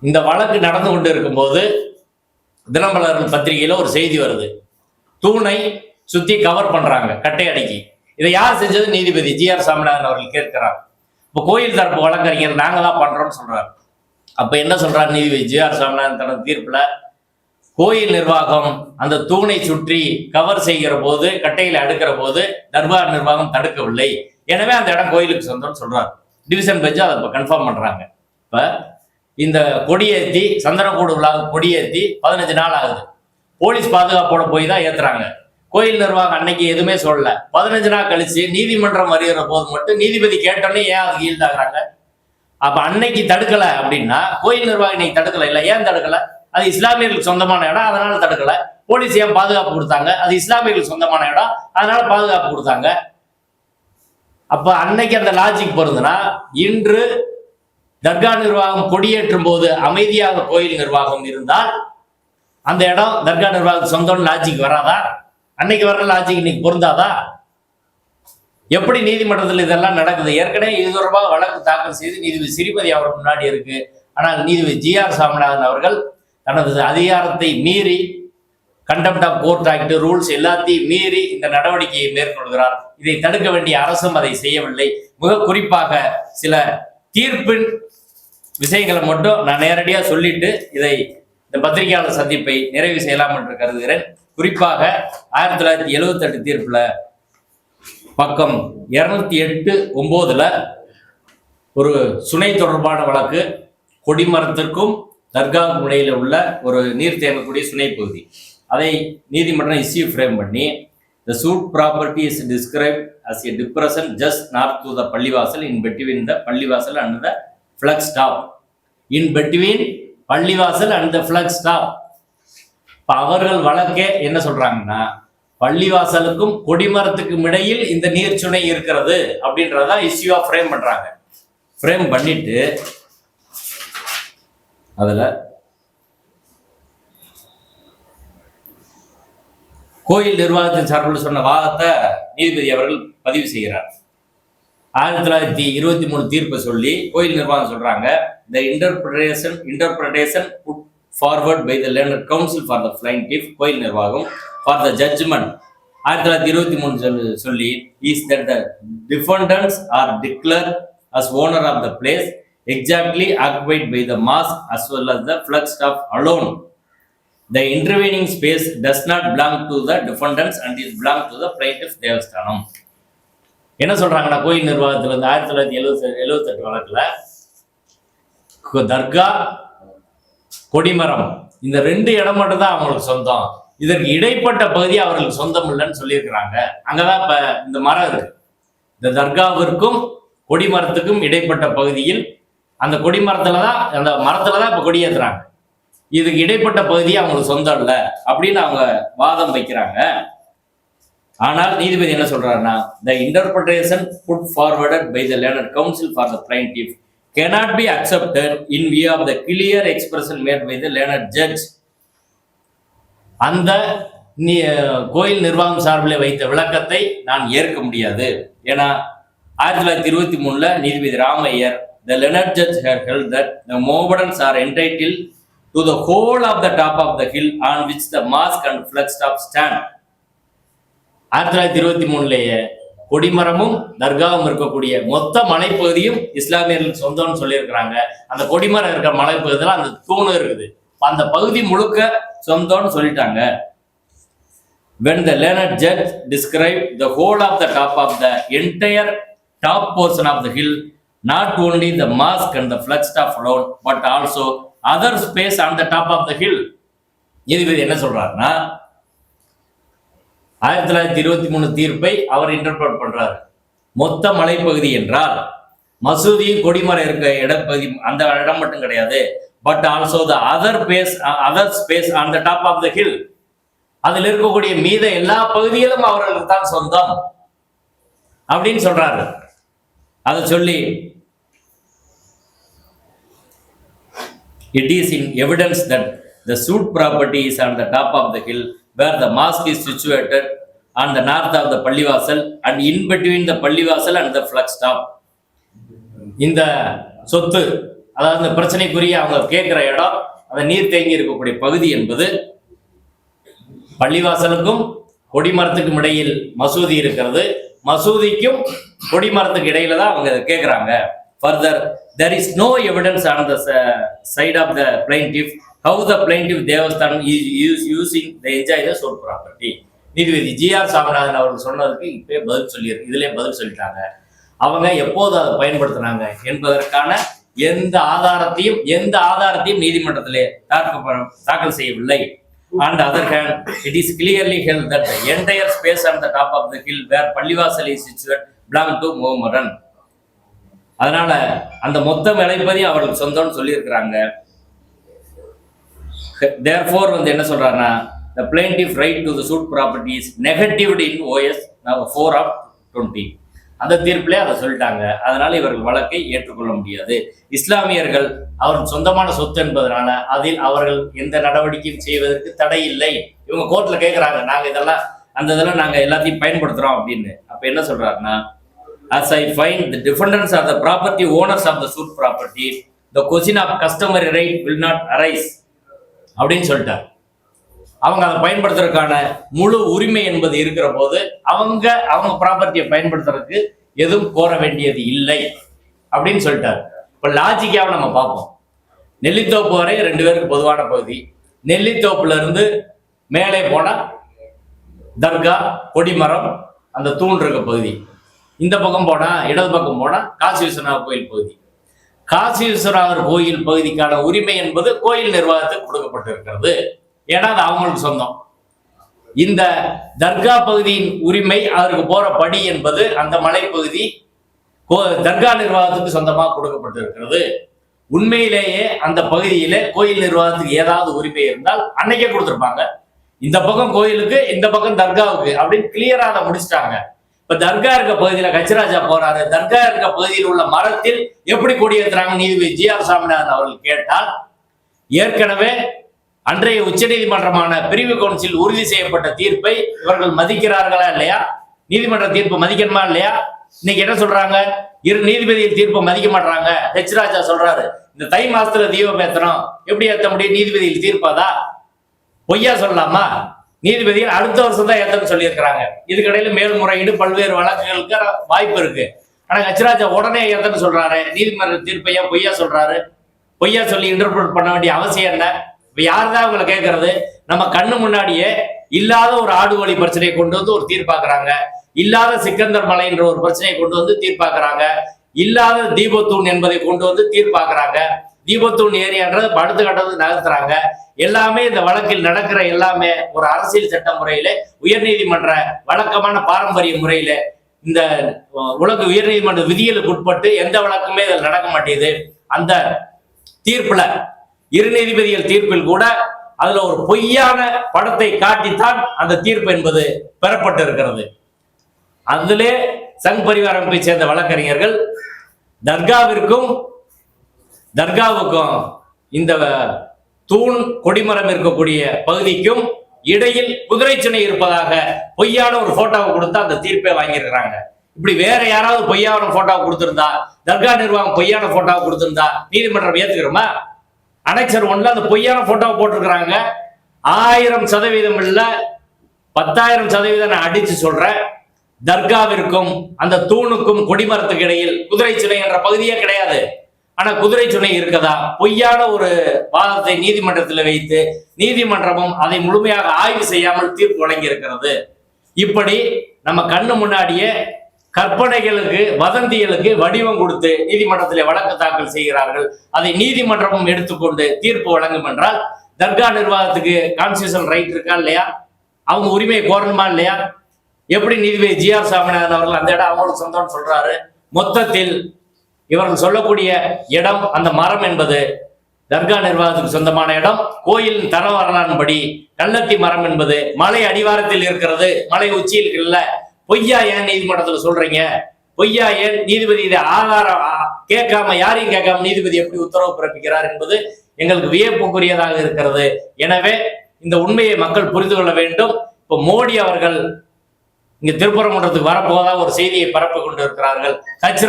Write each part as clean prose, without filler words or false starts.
இந்த வழக்கு நடந்து கொண்டு இருக்கும்போது தினமலர் பத்திரிகையில ஒரு செய்தி வருது. தூணை சுத்தி கவர் பண்றாங்க கட்டை அடக்கி. இதை யார் செஞ்சது? நீதிபதி ஜி.ஆர். சாமிநாதன் அவர்கள் கேட்கிறார். இப்போ கோயில் தரப்பு வழக்கறிஞர் நாங்க தான் பண்றோம்னு சொல்றாரு. அப்ப என்ன சொல்றாரு நீதிபதி ஜி.ஆர். சாமிநாதன் தனது தீர்ப்புல, கோயில் நிர்வாகம் அந்த தூணை சுற்றி கவர் செய்கிற போது, கட்டையில அடுக்கிற போது தர்பார் நிர்வாகம் தடுக்கவில்லை, எனவே அந்த இடம் கோயிலுக்கு சொந்தம்னு சொல்றாரு. டிவிஷன் பெஞ்ச் அதை இப்ப கன்ஃபார்ம் பண்றாங்க. இப்ப இந்த கொடியேற்றி சந்தனக்கூடு விழாவுக்கு கொடியேற்றி 15 நாள் ஆகுது. போலீஸ் பாதுகாப்போட போய் தான் ஏத்துறாங்க. கோயில் நிர்வாகம் அன்னைக்கு எதுவுமே சொல்லல. 15 நாள் கழிச்சு நீதிமன்றம் வருகிற போது மட்டும் நீதிபதி கேட்டோன்னே ஏன் அது ஈல்டாகிறாங்க? அப்ப அன்னைக்கு தடுக்கல அப்படின்னா கோயில் நிர்வாகம் இன்னைக்கு தடுக்கல இல்ல, ஏன் தடுக்கல? அது இஸ்லாமியர்களுக்கு சொந்தமான இடம், அதனால தடுக்கல. போலீஸ் ஏன் பாதுகாப்பு கொடுத்தாங்க? அது இஸ்லாமியர்களுக்கு சொந்தமான இடம், அதனால பாதுகாப்பு கொடுத்தாங்க. அப்ப அன்னைக்கு அந்த லாஜிக் பொருந்துனா, இன்று தர்கா நிர்வாகம் கொடியேற்றும் போது அமைதியாக கோயில் நிர்வாகம் இருந்தால் அந்த இடம் தர்கா நிர்வாகம் சொந்தம் லாஜிக் வராதா? அன்னைக்கு வர்ற லாஜிக் இன்னைக்கு பொருந்தாதா? எப்படி நீதிமன்றத்தில் இதெல்லாம் நடக்குது? ஏற்கனவே இது தொடர்பாக வழக்கு தாக்கல் செய்து நீதிபதி ஸ்ரீபதி அவர் முன்னாடி இருக்கு. ஆனால் நீதிபதி ஜி.ஆர். சாமிநாதன் அவர்கள் தனது அதிகாரத்தை மீறி, contempt of court act rules எல்லாத்தையும் மீறி இந்த நடவடிக்கையை மேற்கொள்கிறார். இதை தடுக்க வேண்டிய அரசும் அதை செய்யவில்லை. மிக குறிப்பாக சில தீர்ப்பின் விஷயங்களை மட்டும் நான் நேரடியாக சொல்லிட்டு இதை இந்த பத்திரிகையாளர் சந்திப்பை நிறைவு செய்யலாம் என்று கருதுகிறேன். குறிப்பாக 1978 தீர்ப்புல பக்கம் 208(9) ஒரு சுனை தொடர்பான வழக்கு. கொடிமரத்திற்கும் தர்கா முனையில் உள்ள ஒரு நீர் தேங்கக்கூடிய சுனை பகுதி, அதை நீதிமன்றம் இஷ்யூ ஃப்ரேம் பண்ணி, the suit property is described as a depression just north to the பள்ளிவாசல் in between the பள்ளிவாசல் and the flag stop. in between பள்ளிவாசல் and the flag stop. அவர்கள் வழக்கே என்ன சொல்றாங்கன்னா, பள்ளிவாசலுக்கும் கொடிமரத்துக்கும் இடையில் இந்த நீர்ச்சுனை இருக்கிறது அப்படின்றத இஷ்யூவா ஃப்ரேம் பண்றாங்க. ஃப்ரேம் பண்ணிட்டு அதுல கோயில் நிர்வாகத்தின் சார்பில் சொன்ன வாதத்தை நீதிபதி அவர்கள் பதிவு செய்கிறார். 1923 தீர்ப்பை சொல்லி கோயில் நிர்வாகம் சொல்றாங்க, the interpretation put forward by the learned counsel for the plaintiff, கோயில் நிர்வாகம், for the judgment 1923 சொல்லி, is that the defendants are declared as owner of the place exactly occupied by the mosque as well as the flag stop alone. The intervening space does not belong to the defendants and is belong to the plaintiff தேவஸ்தானம். என்ன சொல்றாங்கன்னா, கோயில் நிர்வாகத்துல இருந்து 1978 வழக்குல தர்கா கொடிமரம் இந்த 2 இடம் மட்டும் தான் அவங்களுக்கு சொந்தம், இதற்கு இடைப்பட்ட பகுதி அவர்களுக்கு சொந்தம் இல்லைன்னு சொல்லியிருக்கிறாங்க. அங்கதான் இப்ப இந்த மரம் இருக்கு. இந்த தர்காவிற்கும் கொடிமரத்துக்கும் இடைப்பட்ட பகுதியில் அந்த கொடிமரத்துலதான், அந்த மரத்துலதான் இப்ப கொடியேற்றுறாங்க. இதுக்கு இடைப்பட்ட பகுதி அவங்களுக்கு சொந்தம் இல்லை அப்படின்னு அவங்க வாதம் வைக்கிறாங்க. ஆனால் நீதிபதி என்ன சொல்றாருன்னா, the interpretation put forwarded by the learned counsel for the plaintiff cannot be accepted in view of the clear expression made by the learned judge. அந்த கோயில் நிர்வாகம் சார்பில் வைத்த விளக்கத்தை நான் ஏற்க முடியாது. ஏன்னா 1923 நீதிபதி Ramaiyar, the learned judge had held that the Mohammedans are entitled to the whole of the top of the hill on which the mosque and flag stop stand. 1923 கொடிமரமும் தர்காவும் இருக்கக்கூடிய மொத்த மலைப்பகுதியும் இஸ்லாமியர்களுக்கு சொந்தம்னு சொல்லியிருக்கிறாங்க. அந்த கொடிமரம் இருக்கிற மலைப்பகுதியில் அந்த தூணு இருக்குது, அந்த பகுதி முழுக்க சொந்தம்னு சொல்லிட்டாங்க. When the learned judge described the whole of the top of the entire top portion of the hill, not only the mosque and the flag stop alone, but also other space on the top of the hill. நீதிபதி என்ன சொல்றாருன்னா, 1923 தீர்ப்பை அவர் interpret பண்றாரு. மொத்த மலைப்பகுதி என்றால் மசூதியும் கொடிமரம் இருக்க இடப்பகுதி, அந்த இடம் மட்டும் கிடையாது, but also the other space on the top of the hill, அதில் இருக்கக்கூடிய மீத எல்லா பகுதியிலும் அவர்களுக்கு தான் சொந்தம் அப்படின்னு சொல்றாரு. அதை சொல்லி, it is in evidence that the suit property is on the top of the hill where the mosque is situated on the north of the பள்ளிவாசல் and in between the பள்ளிவாசல் and the flag stop. இந்த சொத்து, அதாவது இந்த பிரச்சனைக்குரிய அவங்க கேட்கிற இடம், அந்த நீர் தேங்கி இருக்கக்கூடிய பகுதி என்பது பள்ளிவாசலுக்கும் கொடிமரத்துக்கும் இடையில் மசூதி இருக்கிறது, மசூதிக்கும் கொடிமரத்துக்கு இடையில தான் அவங்க கேட்கிறாங்க. Further, there is no evidence on the side of the plaintiff how the plaintiff Devasthan is using the enjoy the sold property. நீதிபதி ஜிஆர் சாமிநாதன் அவர்கள் சொன்னதுக்கு இப்பயே பதில் சொல்லியிருக்கு, இதுலயே பதில் சொல்லிட்டாங்க. அவங்க எப்போது அதை பயன்படுத்தினாங்க என்பதற்கான எந்த ஆதாரத்தையும் நீதிமன்றத்திலே தாக்கல் செய்யவில்லை. On the other hand, it is clearly held that the entire space on the top of the hill where பள்ளிவாசல் is situated belong to Mohammedan. அதனால அந்த மொத்த விலைப்பதி அவர்களுக்கு சொந்தம்னு சொல்லியிருக்கிறாங்க. Therefore என்ன சொல்றாருன்னா, the plaintiff right to the suit property is negatived in OS 4/20. அந்த தீர்ப்பிலே அதை சொல்லிட்டாங்க. அதனால இவர்கள் வழக்கை ஏற்றுக்கொள்ள முடியாது. இஸ்லாமியர்கள் அவர்கள் சொந்தமான சொத்து என்பதனால அதில் அவர்கள் எந்த நடவடிக்கையும் செய்வதற்கு தடை இல்லை. இவங்க கோர்ட்ல கேட்கிறாங்க, நாங்க இதெல்லாம் நாங்க எல்லாத்தையும் பயன்படுத்துறோம் அப்படின்னு. அப்ப என்ன சொல்றாருன்னா, as I find the defendants are the property owners of the suit property, the question of customary right will not arise அப்படின்னு சொல்லிட்டார். அவங்க அதை பயன்படுத்துறதுக்கான முழு உரிமை என்பது இருக்கிற போது அவங்க ப்ராப்பர்ட்டியை பயன்படுத்துறதுக்கு எதுவும் கோர வேண்டியது இல்லை அப்படின்னு சொல்லிட்டார். இப்போ லாஜிக்காக நம்ம பார்ப்போம். நெல்லித்தோப்பு வரை 2 பேருக்கு பொதுவான பகுதி. நெல்லித்தோப்புல இருந்து மேலே போனா தர்கா, கொடிமரம், அந்த தூண் இருக்க பகுதி. இந்த பக்கம் போனா, இடது பக்கம் போனா காசி விஸ்வநாதர் கோயில் பகுதி. காசி விஸ்வநாதர் கோயில் பகுதிக்கான உரிமை என்பது கோயில் நிர்வாகத்துக்கு கொடுக்கப்பட்டிருக்கிறது. ஏன்னா அது அவங்களுக்கு சொந்தம். இந்த தர்கா பகுதியின் உரிமை, அதற்கு போற படி என்பது அந்த மலைப்பகுதி தர்கா நிர்வாகத்துக்கு சொந்தமாக கொடுக்கப்பட்டிருக்கிறது. உண்மையிலேயே அந்த பகுதியில கோயில் நிர்வாகத்துக்கு ஏதாவது உரிமை இருந்தால் அன்னைக்கே கொடுத்துருப்பாங்க. இந்த பக்கம் கோயிலுக்கு, இந்த பக்கம் தர்காவுக்கு அப்படின்னு கிளியரா அதை முடிச்சிட்டாங்க. இப்ப தர்கா இருக்க பகுதியில கச்சிராஜா போறாரு, தர்கா இருக்க பகுதியில் உள்ள மரத்தில் எப்படி கொடியேற்றுறாங்க நீதிபதி ஜிஆர் சாமிநாதன் அவர்கள் கேட்டால், ஏற்கனவே அன்றைய உச்ச நீதிமன்றமான பிரிவு கவுன்சில் உறுதி செய்யப்பட்ட தீர்ப்பை இவர்கள் மதிக்கிறார்களா இல்லையா? நீதிமன்ற தீர்ப்பை மதிக்கணுமா இல்லையா? இன்னைக்கு என்ன சொல்றாங்க, இரு நீதிபதிகள் தீர்ப்பை மதிக்க மாட்டாங்க. ஹெச் ராஜா சொல்றாரு, இந்த தை மாசத்துல தீபம் ஏத்தணும், எப்படி ஏத்த முடியும்? நீதிபதிகள் தீர்ப்பாதா? பொய்யா சொல்லலாமா? நீதிபதிகள் அடுத்த வருஷம் தான் ஏத்தன்னு சொல்லியிருக்கிறாங்க. இதுக்கிடையில மேல்முறையீடு, பல்வேறு வழக்குகளுக்கு வாய்ப்பு இருக்கு. ஆனா ஹெச் ராஜா உடனே ஏத்தன்னு சொல்றாரு. நீதிமன்ற தீர்ப்பையா பொய்யா சொல்றாரு? பொய்யா சொல்லி இன்டர்பிரட் பண்ண வேண்டிய அவசியம் என்ன? இப்ப யாருதான் அவங்களை கேட்கறது? நம்ம கண்ணு முன்னாடியே இல்லாத ஒரு ஆடு வழி பிரச்சனையை கொண்டு வந்து ஒரு தீர்ப்பாக்குறாங்க, இல்லாத சிக்கந்தர் மலை என்ற ஒரு பிரச்சனையை கொண்டு வந்து தீர்ப்பாக்குறாங்க, இல்லாத தீபத்தூண் என்பதை கொண்டு வந்து தீர்ப்பாக்குறாங்க, தீபத்தூண் ஏரியான்றது அடுத்த கட்டத்துக்கு நகர்த்துறாங்க. எல்லாமே இந்த வழக்கில் நடக்கிற எல்லாமே ஒரு அரசியல் சட்ட முறையில, உயர்நீதிமன்ற வழக்கமான பாரம்பரிய முறையில, இந்த உலக உயர்நீதிமன்ற விதிகளுக்கு உட்பட்டு எந்த வழக்குமே இதில் நடக்க மாட்டேங்குது. அந்த தீர்ப்புல, இரு நீதிபதிகள் தீர்ப்பில் கூட அதுல ஒரு பொய்யான படத்தை காட்டித்தான் அந்த தீர்ப்பு என்பது பெறப்பட்டு இருக்கிறது. அதிலே சங் பரிவார அமைப்பை சேர்ந்த வழக்கறிஞர்கள் தர்காவுக்கும் இந்த தூண் கொடிமரம் இருக்கக்கூடிய பகுதிக்கும் இடையில் குதிரை சினை இருப்பதாக பொய்யான ஒரு போட்டோவை கொடுத்தா அந்த தீர்ப்பை வாங்கியிருக்கிறாங்க. இப்படி வேற யாராவது பொய்யான போட்டோவை கொடுத்திருந்தா, தர்கா நிர்வாகம் பொய்யான போட்டோவை கொடுத்திருந்தா நீதிமன்றம் ஏத்துக்கிறோமா? அனெக்சர் 1ல அந்த பொய்யான போட்டோவை போட்டிருக்கிறாங்க. 1000% இல்ல, 10,000% நான் அடிச்சு சொல்றேன். தர்காவிற்கும் அந்த தூணுக்கும் கொடிமரத்துக்கு இடையில் குதிரை சினை என்ற பகுதியே கிடையாது. ஆனா குதிரை சுனை இருக்கதா பொய்யான ஒரு வாதத்தை நீதிமன்றத்தில் வைத்து நீதிமன்றமும் அதை முழுமையாக ஆய்வு செய்யாமல் தீர்ப்பு வழங்கி இருக்கிறது. இப்படி நம்ம கண்ணு முன்னாடியே கற்பனைகளுக்கு, வதந்திகளுக்கு வடிவம் கொடுத்து நீதிமன்றத்திலே வழக்கு தாக்கல் செய்கிறார்கள். அதை நீதிமன்றமும் எடுத்துக்கொண்டு தீர்ப்பு வழங்கும் என்றால் தர்கா நிர்வாகத்துக்கு கான்ஸ்டிடியூஷனல் ரைட் இருக்கா இல்லையா? அவங்க உரிமையை கோரணுமா இல்லையா? எப்படி நீதிபதி ஜிஆர் சாமிநாதன் அவர்கள் அந்த இடம் அவங்களுக்கு சொந்தம்னு சொல்றாரு? மொத்தத்தில் இவர்கள் சொல்லக்கூடிய இடம், அந்த மரம் என்பது தர்கா நிர்வாகத்துக்கு சொந்தமான இடம். கோயில் தர வரலாறுபடி கள்ளத்தி மரம் என்பது மலை அடிவாரத்தில் இருக்கிறது, மலை உச்சியில் இல்ல. பொய்யா ஏன் நீதிமன்றத்தில் சொல்றீங்க? பொய்யா ஏன் நீதிபதி இதை ஆதாரம் கேட்காம, யாரையும் கேட்காம நீதிபதி எப்படி உத்தரவு பிறப்பிக்கிறார் என்பது எங்களுக்கு வியப்புக்குரியதாக இருக்கிறது. எனவே இந்த உண்மையை மக்கள் புரிந்து கொள்ள வேண்டும். இப்போ மோடி அவர்கள் இங்க திருப்பரங்குன்றத்துக்கு வரப்போதா ஒரு செய்தியை பரப்ப கொண்டு இருக்கிறார்கள்.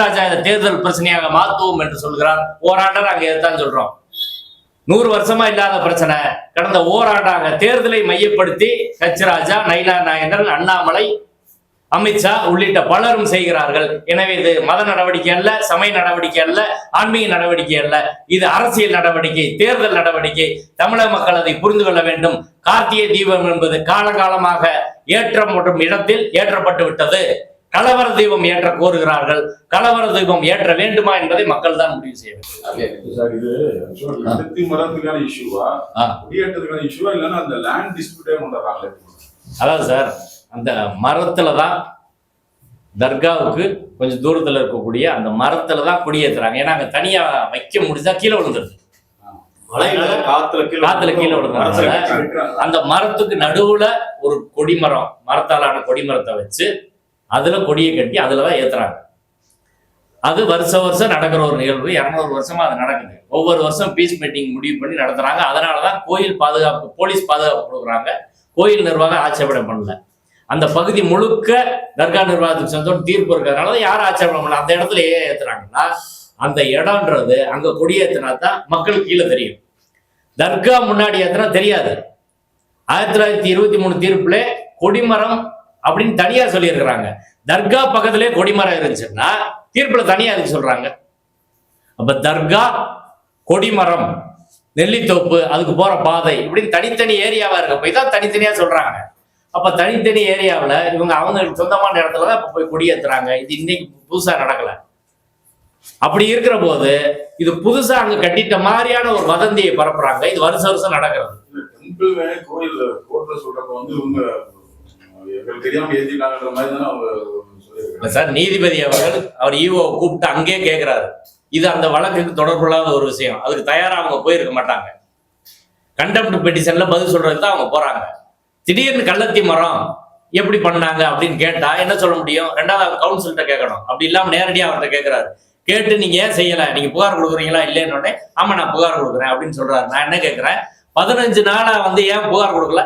ராஜா இந்த தேர்தல் பிரச்சனையாக மாற்றுவோம் என்று சொல்கிறார். ஓராண்டர் அங்க எத்தான் சொல்றோம். 100 வருஷமா இல்லாத பிரச்சனை கடந்த ஓராண்டாக தேர்தலை மையப்படுத்தி ராஜா, நயினா நாயகன், அண்ணாமலை, அமித்ஷா உள்ளிட்ட பலரும் செய்கிறார்கள். எனவே இது மத நடவடிக்கை அல்ல, சமய நடவடிக்கை அல்ல, ஆன்மீக நடவடிக்கை அல்ல, இது அரசியல் நடவடிக்கை, தேர்தல் நடவடிக்கை. தமிழக மக்கள் அதை புரிந்து கொள்ள வேண்டும். கார்த்திகை தீபம் என்பது காலகாலமாக ஏற்றம் மற்றும் இடத்தில் ஏற்றப்பட்டு விட்டது. கலவர தீபம் ஏற்ற கோருகிறார்கள். கலவர தீபம் ஏற்ற வேண்டுமா என்பதை மக்கள் தான் முடிவு செய்ய வேண்டும். அதாவது சார், அந்த மரத்துல தான் தர்காவுக்கு கொஞ்சம் தூரத்துல இருக்கக்கூடிய அந்த மரத்துல தான் கொடியேற்றுறாங்க. ஏன்னா அங்க தனியா வைக்க முடிஞ்சா கீழே விழுந்துருது. காத்துல கீழே விழுந்தாங்க. அந்த மரத்துக்கு நடுவுல ஒரு கொடிமரம், மரத்தாலான கொடிமரத்தை வச்சு அதுல கொடியை கட்டி அதுலதான் ஏத்துறாங்க. அது வருஷம் நடக்கிற ஒரு நிகழ்வு. 200 வருஷமா அது நடக்குது. ஒவ்வொரு வருஷம் பீஸ் மீட்டிங் முடிவு பண்ணி நடத்துறாங்க. அதனாலதான் கோயில் பாதுகாப்பு, போலீஸ் பாதுகாப்பு கொடுக்குறாங்க. கோயில் நிர்வாகம் ஆட்சேபனை பண்ணல. அந்த பகுதி முழுக்க தர்கா நிர்வாகத்துக்கு சொந்தம் தீர்ப்பு இருக்கிறதுனால யாரும் ஆட்சேபனை பண்ணல. அந்த இடத்துல ஏன் ஏத்துறாங்கன்னா, அந்த இடம்ன்றது அங்க கொடியேற்றினா தான் மக்களுக்கு கீழே தெரியும். தர்கா முன்னாடி ஏற்றினா தெரியாது. 1923 தீர்ப்புல கொடிமரம் அப்படின்னு தனியா சொல்லியிருக்கிறாங்க. தர்கா பக்கத்திலே கொடிமரம் இருந்துச்சுன்னா தீர்ப்புல தனியா இருக்கு சொல்றாங்க. அப்ப தர்கா, கொடிமரம், நெல்லித்தோப்பு, அதுக்கு போற பாதை இப்படின்னு தனித்தனி ஏரியாவா இருக்க போய் தான் தனித்தனியா சொல்றாங்க. அப்ப தனித்தனி ஏரியாவில் இவங்க அவங்களுக்கு சொந்தமான இடத்துலதான் இப்ப போய் கொடியேற்றுறாங்க. இது இன்னைக்கு புதுசா நடக்கல. அப்படி இருக்கிற போது இது புதுசா அங்க கட்டிட்ட மாதிரியான ஒரு வதந்தியை பரப்புறாங்க. இது வருஷம் நடக்கிறது. சார், நீதிபதி அவர் ஈஓ கூப்பிட்டு அங்கே கேட்கிறாரு. இது அந்த வழக்குக்கு தொடர்புள்ளாத ஒரு விஷயம். அதுக்கு தயாரா அவங்க போயிருக்க மாட்டாங்க. கண்டெம்ட் பெட்டிஷன்ல பதில் சொல்றதுக்கு தான் அவங்க போறாங்க. திடீர்னு கள்ளத்தி மரம் எப்படி பண்ணாங்க அப்படின்னு கேட்டா என்ன சொல்ல முடியும்? ரெண்டாவது அவங்க கவுன்சில்கிட்ட கேட்கணும். அப்படி இல்லாம நேரடியா அவர்கிட்ட கேட்கிறாரு. கேட்டு நீங்க ஏன் செய்யல, நீங்க புகார் கொடுக்குறீங்களா இல்லைன்னு, ஆமா நான் புகார் கொடுக்குறேன் அப்படின்னு சொல்றாரு. நான் என்ன கேட்கிறேன், 15 நாளா ஏன் புகார் கொடுக்கல?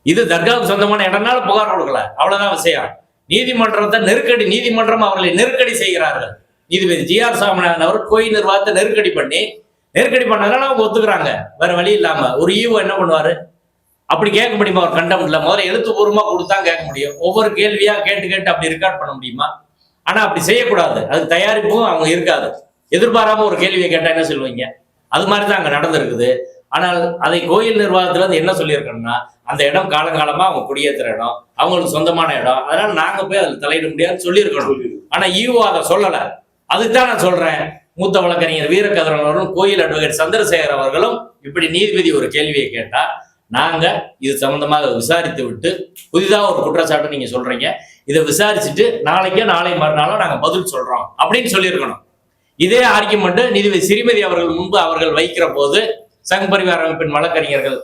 இது தர்காவுக்கு சொந்தமான இடம்னால புகார் கொடுக்கல, அவ்வளவுதான் விஷயம். நீதிமன்றத்தை நெருக்கடி, நீதிமன்றம் அவர்களை நெருக்கடி செய்கிறார்கள். நீதிபதி ஜிஆர் சாமிநாதன் அவர் கோயில் நிர்வாகத்தை நெருக்கடி பண்ணதுனால அவங்க ஒத்துக்கிறாங்க. வேற வழி இல்லாம ஒரு ஈவோ என்ன பண்ணுவாரு? அப்படி கேட்க முடியுமா? ஒரு கண்டெம்ட்ல முதல்ல எழுத்துப்பூர்வமா கொடுத்தா கேட்க முடியும். ஒவ்வொரு கேள்வியா கேட்டு அப்படி ரெக்கார்ட் பண்ண முடியுமா? ஆனா அப்படி செய்யக்கூடாது. அதுக்கு தயாரிப்பும் அவங்க இருக்காது. எதிர்பாராம ஒரு கேள்வியை கேட்டா என்ன சொல்லுவீங்க? அது மாதிரிதான் அங்க நடந்திருக்குது. ஆனால் அதை கோயில் நிர்வாகத்துல இருந்து என்ன சொல்லியிருக்கணும்னா, அந்த இடம் காலங்காலமா அவங்க குடியேற்றுற இடம், அவங்களுக்கு சொந்தமான இடம், அதனால நாங்க போய் அதுல தலையிட முடியாதுன்னு சொல்லியிருக்கணும். ஆனா ஈவோ அதை சொல்லல. அதுதான் நான் சொல்றேன். மூத்த வழக்கறிஞர் வீரகதிரவன் அவர்களும் கோயில் அட்வொகேட் சந்திரசேகர் அவர்களும் இப்படி நீதிபதி ஒரு கேள்வியை கேட்டா நாங்க இது சம்பந்தமாக விசாரித்து விட்டு புதிதாக ஒரு குற்றச்சாட்டு நீங்க சொல்றீங்க, இதை விசாரிச்சுட்டு நாளைக்கோ நாளை மறுநாளோ நாங்க பதில் சொல்றோம் அப்படின்னு சொல்லியிருக்கணும். இதே ஆர்கியூமெண்ட் நீதிபதி ஸ்ரீமதி அவர்கள் முன்பு அவர்கள் வைக்கிற போது சங் பரிவார அமைப்பின் வழக்கறிஞர்கள்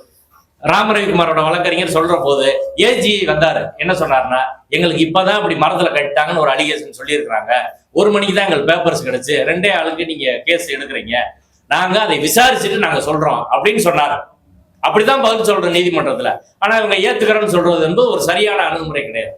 ராமரவிக்குமாரோட வழக்கறிஞர் சொல்ற போது ஏஜி வந்தாரு. என்ன சொன்னார்னா, எங்களுக்கு இப்பதான் இப்படி மரத்துல கட்டிட்டாங்கன்னு ஒரு அலிகேஷன் சொல்லியிருக்கிறாங்க. 1 மணிக்கு தான் எங்களுக்கு பேப்பர்ஸ் கிடைச்சு, 2 ஆளுக்கு நீங்க கேஸ் எடுக்கிறீங்க, நாங்க அதை விசாரிச்சுட்டு நாங்க சொல்றோம் அப்படின்னு சொன்னாரு. அப்படிதான் பதில் சொல்றோம் நீதிமன்றத்துல. ஆனா இவங்க ஏத்துக்கிறேன்னு சொல்றது என்பது ஒரு சரியான அணுகுமுறை கிடையாது.